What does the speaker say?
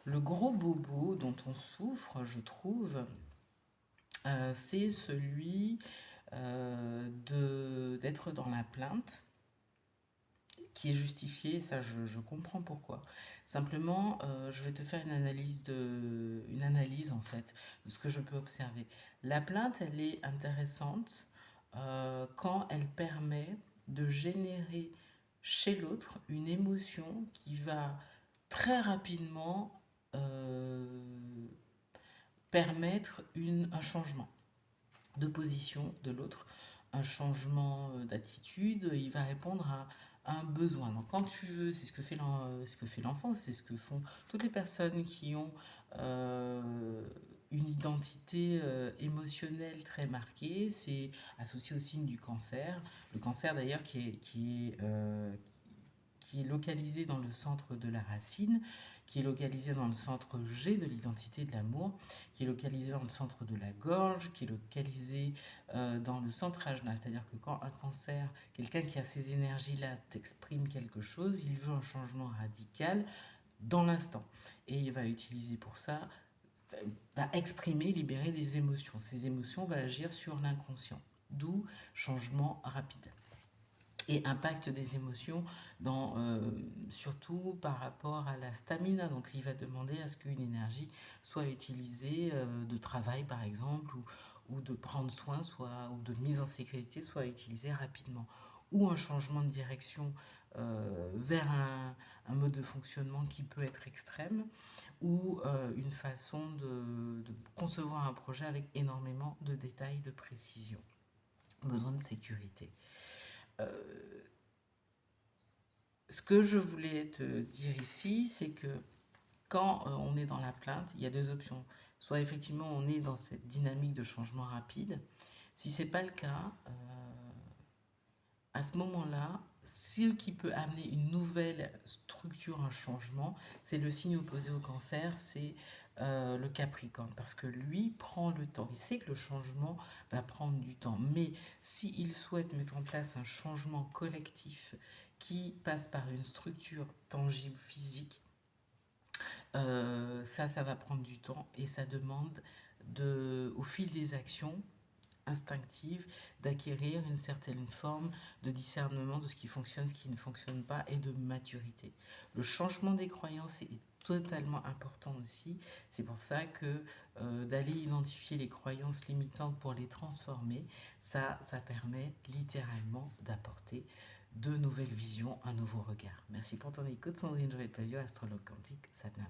Le gros bobo dont on souffre, je trouve, c'est celui d'être dans la plainte, qui est justifiée, ça je comprends pourquoi. Simplement, je vais te faire une analyse en fait de ce que je peux observer. La plainte, elle est intéressante quand elle permet de générer chez l'autre une émotion qui va très rapidement permettre un changement de position de l'autre, un changement d'attitude, il va répondre à un besoin. Donc quand tu veux, c'est ce que fait l'enfant, c'est ce que font toutes les personnes qui ont une identité émotionnelle très marquée, c'est associé au signe du cancer. Le cancer d'ailleurs qui est localisé dans le centre de la racine, qui est localisé dans le centre G de l'identité de l'amour, qui est localisé dans le centre de la gorge, qui est localisé dans le centre ajna. C'est-à-dire que quand un cancer, quelqu'un qui a ces énergies-là t'exprime quelque chose, il veut un changement radical dans l'instant. Et il va utiliser pour ça, va exprimer, libérer des émotions. Ces émotions vont agir sur l'inconscient. D'où changement rapide et impact des émotions surtout par rapport à la stamina. Donc il va demander à ce qu'une énergie soit utilisée de travail par exemple ou de prendre soin ou de mise en sécurité soit utilisée rapidement. Ou un changement de direction vers un mode de fonctionnement qui peut être extrême ou une façon de concevoir un projet avec énormément de détails, de précision. Besoin de sécurité. Ce que je voulais te dire ici, c'est que quand on est dans la plainte, il y a deux options. Soit effectivement on est dans cette dynamique de changement rapide. Si ce n'est pas le cas, à ce moment-là, ce qui peut amener une nouvelle structure, un changement, c'est le signe opposé au cancer, c'est le Capricorne. Parce que lui prend le temps. Il sait que le changement va prendre du temps. Mais s'il souhaite mettre en place un changement collectif qui passe par une structure tangible, physique, ça va prendre du temps et ça demande au fil des actions instinctive d'acquérir une certaine forme de discernement de ce qui fonctionne, ce qui ne fonctionne pas et de maturité. Le changement des croyances est totalement important aussi. C'est pour ça que d'aller identifier les croyances limitantes pour les transformer, ça permet littéralement d'apporter de nouvelles visions, un nouveau regard. Merci pour ton écoute, Sandrine Joël Pavio, astrologue quantique, Satnam.